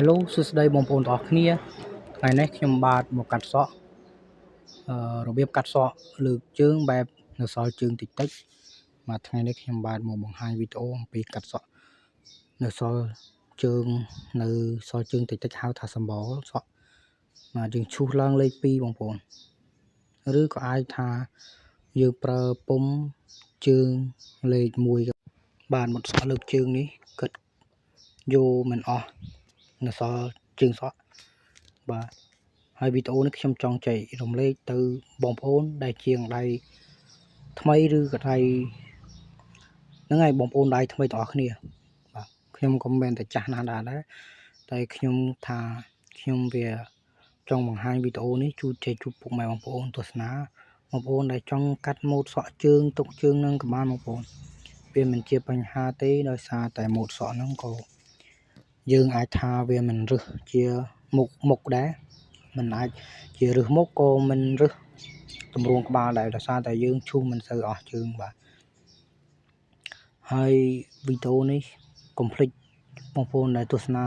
Hello សួស្តីបងប្អូនទាំងអស់គ្នាថ្ងៃនេះខ្ញុំបាទមកកាត់សក់របៀបកាត់សក់លើកជើងបែបនៅសល់ជើងតិចបាទថ្ងៃនេះខ្ញុំបាទមកបង្ហាញវីដេអូអំពីកាត់សក់នៅសល់ជើងនៅសល់ជើងតិចហៅថាសម្បល់សក់បាទយើងឈូសឡើងលេខ2បងប្អូនឬក៏អាចថាយើងប្រើពុម្ពជើងលេខ1បាទមុតសក់លើកជើងនេះគិតយកមិនអស់នៅសល់ជើងសក់បាទហើយវីដេអូនេះខ្ញុំចង់ចែករំលែកទៅបងប្អូនដែលជាងដៃថ្មីឬក៏ដៃហ្នឹងហើយបងប្អូនដៃថ្មីទាំងអស់គ្នាបាទខ្ញុំក៏មិនមែនតែចាស់ណាស់ដែរតែខ្ញុំថាខ្ញុំវាចង់បង្ហាញវីដេអូនេះជូនពុកម៉ែបងប្អូនទស្សនាបងប្អូនដែលចង់កាត់ម៉ូតសក់ជើងទុកជើងនឹងក៏បានបងប្អូនវាមិនជាបញ្ហាទេដោយសារតែម៉ូតសក់ហ្នឹងក៏យើងអាចថាវាមិនរឹសជាមុខដែរមិនអាចជារឹសមុខក៏មិនរឹសតម្រងក្បាលដែរដោយសារតែយើងឈូសមិនសូវអស់ជើងបាទហើយវីដេអូនេះកុំភ្លេចបងប្អូនដែលទស្សនា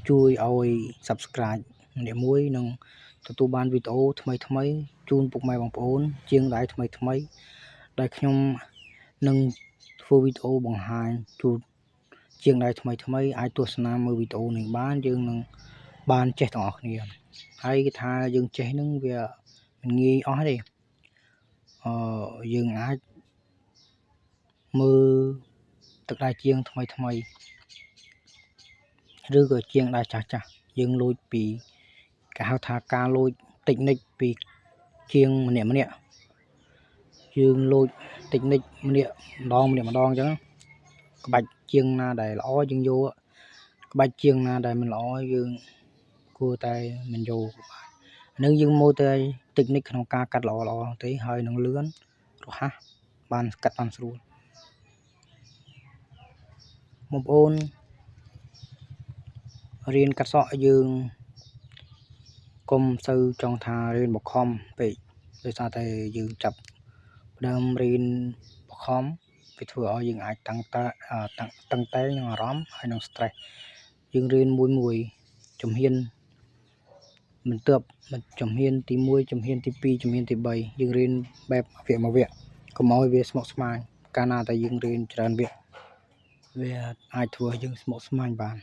ជួយឲ្យ Subscribe ម្នាក់មួយនិងទទួលបានវីដេអូថ្មីជូនពុកម៉ែបងប្អូនជាងដៃថ្មីដែលខ្ញុំនឹងធ្វើវីដេអូបង្ហាញជូនជាងដៃថ្មីអាចទស្សនាមើលវីដេអូនេះបានយើងនឹងបានចេះទាំងអស់គ្នាហើយគេថាយើងចេះនឹងវាមិនងាយអស់ទេយើងអាចមើលទឹកដៃជាងថ្មីឬក៏ជាងដៃចាស់យើងលួចពីគេហៅថាការលួចតិចនិចពីជាងម្នាក់យើងលួចតិចនិចម្នាក់ម្ដងអញ្ចឹងក្បាច់ជាងណាដែលល្អយើងយកក្បាច់ជាងណាដែលមិនល្អយើងគួរតែមិនយកបាទនឹងយើងមើលតែតិចនិចក្នុងការកាត់ល្អទេហើយនឹងលឿនរហ័សបានកាត់បានស្រួលបងប្អូនរៀនកាត់សក់យើងកុំសូវចង់ថារៀនបខំពេកដោយសារតែយើងចាប់ដើមរៀនបខំវាធ្វើឲ្យយើងអាចតាំងតែនឹងអារម្មណ៍ហើយនឹង stress យើងរៀនមួយជំហានបន្ទាប់ជំហានទី1ជំហានទី2ជំហានទី3យើងរៀនបែបវគ្គមួយវគ្គកុំឲ្យវាស្មុគស្មាញកាលណាតែយើងរៀនច្រើនវគ្គវាអាចធ្វើឲ្យយើងស្មុគស្មាញបាន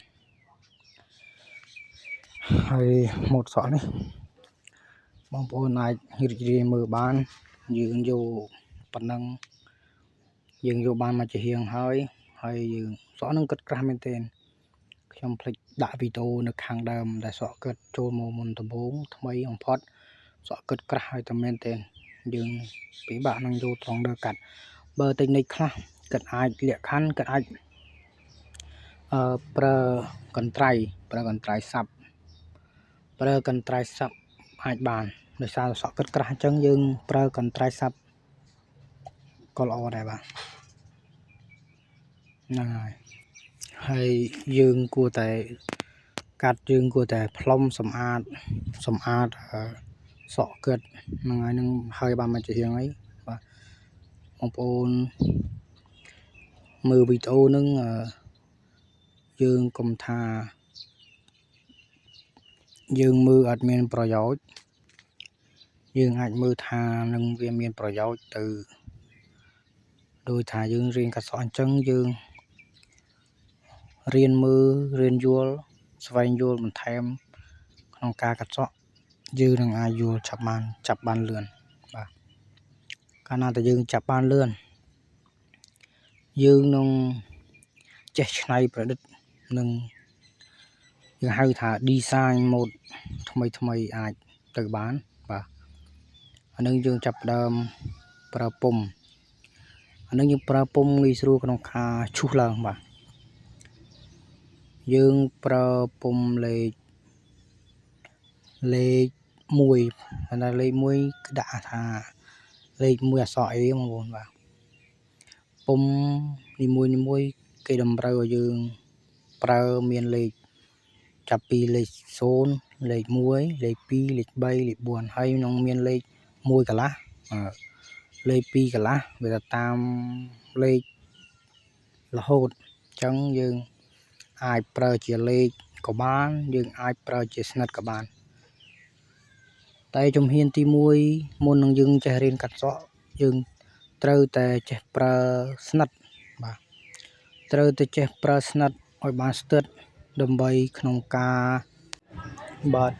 ហើយម៉ូតសក់នេះបងប្អូនអាចរីករាយមើលបានយើងយកប៉ុណ្ណឹងយើងយកបានមកជាហៀងហើយយើងសក់នឹងគិតក្រាស់មែនទែនខ្ញុំភ្លេចដាក់វីដេអូនៅខាងដើមដែលសក់គិតចូលមកមុនដំបូងថ្មីបំផុតសក់គិតក្រាស់ហើយតែមែនទែនយើងពិបាកនឹងយកត្រង់ដើរកាត់បើតិចនិចខ្លះគិតអាចលក្ខខណ្ឌគិតអាចប្រើកន្ត្រៃសាប់អាចបានដោយសារសក់គិតក្រាស់អញ្ចឹងយើងប្រើកន្ត្រៃសាប់ក៏ល្អដែរបាទហ្នឹងហើយយើងគួរតែកាត់យើងគួរតែផ្លុំសម្អាតសក់គិតហ្នឹងហើយនឹងហើយបានមកជារៀងហើយបាទបងប្អូនមើលវីដេអូហ្នឹងយើងកុំថាយើងមើលអត់មានប្រយោជន៍យើងអាចមើលថានឹងវាមានប្រយោជន៍ទៅដោយថាយើងរៀនកាត់សក់អញ្ចឹងយើងរៀនមើលរៀនយល់ស្វែងយល់បន្ថែមក្នុងការកាត់សក់យើងនឹងអាចយល់ចាប់បានលឿនបាទកាលណាតែយើងចាប់បានលឿនយើងនឹងចេះច្នៃប្រឌិតនឹងយើងហៅថា design ម៉ូតថ្មីអាចទៅបានបាទអានឹងយើងចាប់ផ្ដើមប្រើពុម្ពអានឹងយើងប្រើពុម្ពងាយស្រួលក្នុងការឈូសឡើងបាទយើងប្រើពុម្ពលេខ1ប៉ុន្តែលេខ1គឺដាក់ថាលេខ1អក្សរ A បងប្អូនបាទពុម្ពនីមួយគេតម្រូវឲ្យយើងប្រើមានលេខចាប់ពីលេខ0លេខ1លេខ2លេខ3លេខ4ហើយនឹងមានលេខ1កន្លះលេខ2កន្លះវាទៅតាមលេខរហូតអញ្ចឹងយើង អាចប្រើជាលេខក៏បានយើងអាចប្រើជាស្និតក៏បានតែជំហានទី1មុននឹងយើងចេះរៀនកាត់សក់យើងត្រូវតែចេះប្រើស្និតបាទត្រូវតែចេះប្រើស្និតឲ្យបានស្ទើរដើម្បីក្នុងការបាទឥ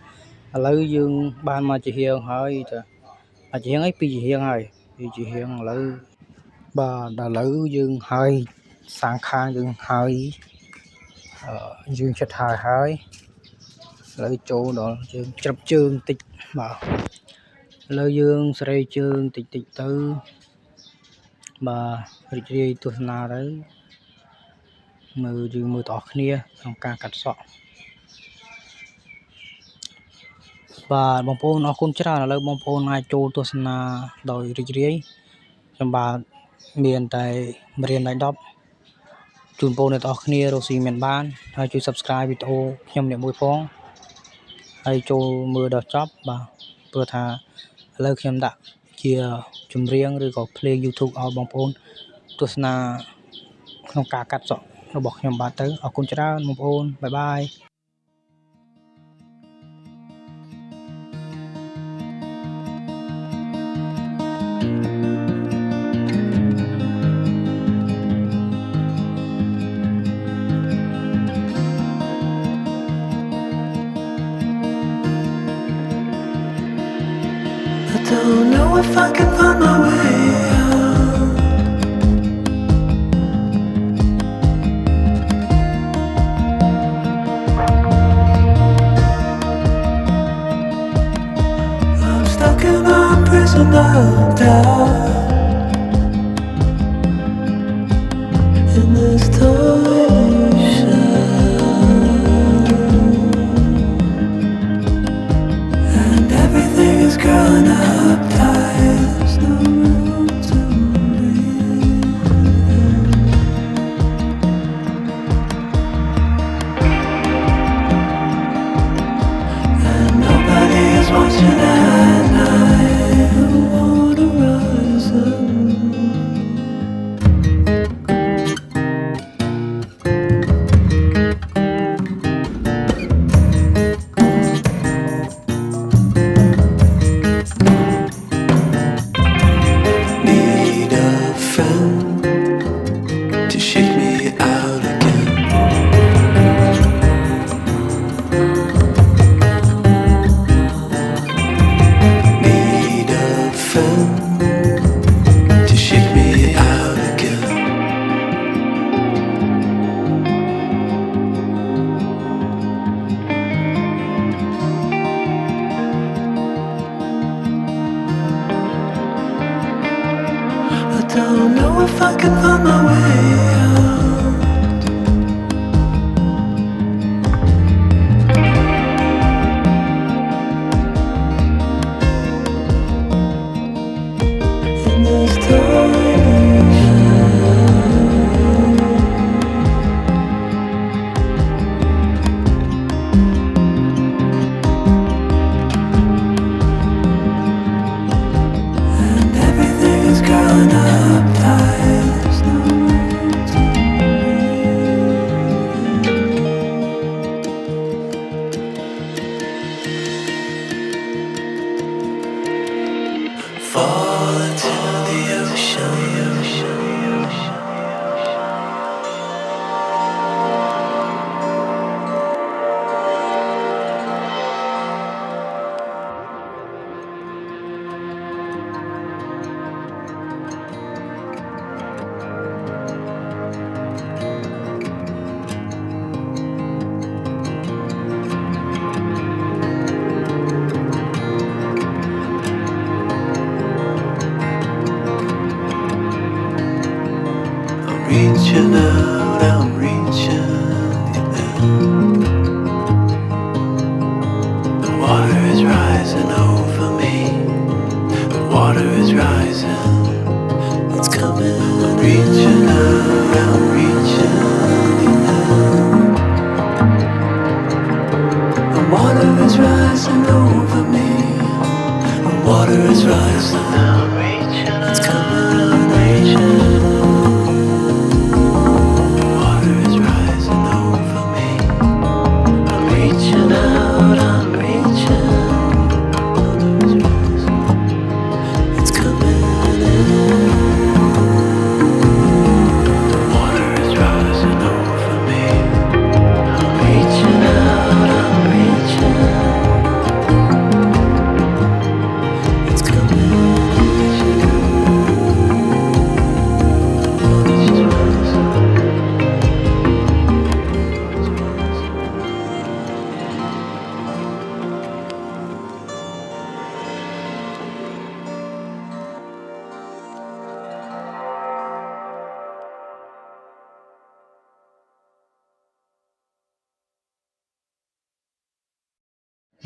ឡូវយើងបានមកជាហៀងហើយតើអាជាហៀងអីពីរជាហៀងហើយពីរជាហៀងឥឡូវបាទឥឡូវយើងហើយសាងខាងយើងហើយយើងចិត្តហើយឥឡូវចូលដល់យើងច្រឹបជើងតិចបាទឥឡូវយើងសេរីជើងតិចទៅបាទរីករាយទស្សនាទៅយើងមើលទាំងអស់គ្នាក្នុងការកាត់សក់បាទបងប្អូនអរគុណច្រើនឥឡូវបងប្អូនអាចចូលទស្សនាដោយរីករាយខ្ញុំបាទមានតែមេរៀនដៃ10ជូនបងប្អូនទាំងអស់គ្នារកស៊ីមានបានហើយជួយ Subscribe វីដេអូខ្ញុំអ្នកមួយផងហើយចូលមើលដល់ចប់បាទព្រោះថាឥឡូវខ្ញុំដាក់ជាចម្រៀងឬក៏ភ្លេង YouTube ឲ្យបងប្អូនទស្សនាក្នុងការកាត់សក់របស់ខ្ញុំបាទទៅអរគុណច្រើនបងប្អូនបាយបាយ I don't know if I can find my way out. I'm stuck in a prison of doubt. In this torsion, and everything is growing up tight. There's no room to breathe. And nobody is watching at night. I wanna rise up. Need a friend to shake me out again. Need a friend to shake me out again. I don't know if I can find my way out. In this and everything is growing up tight. There's no room to breathe. Fall into the ocean. I'm reaching out, I'm reaching in. The water is rising over me. The water is rising. It's coming. I'm reaching out, I'm reaching in. The water is rising over me. The water is rising. I'm reaching. It's coming. I'm reaching. Water is rising over me.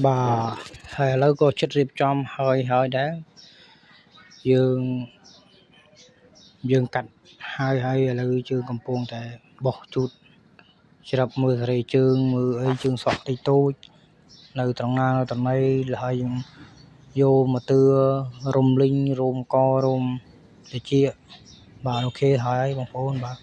បាទហើយឥឡូវក៏ចិត្តរៀបចំហើយដែរយើងកាត់ហើយឥឡូវជើងកំពុងតែបោះជូតច្រាប់មើលសេរីជើងមើលអីជើងសក់តិចតូចនៅត្រង់ណានៅត្រង់ណីហើយយើងយកមកទឿរុំលីងរុំកររុំតិចបាទអូខេហើយបងប្អូនបាទ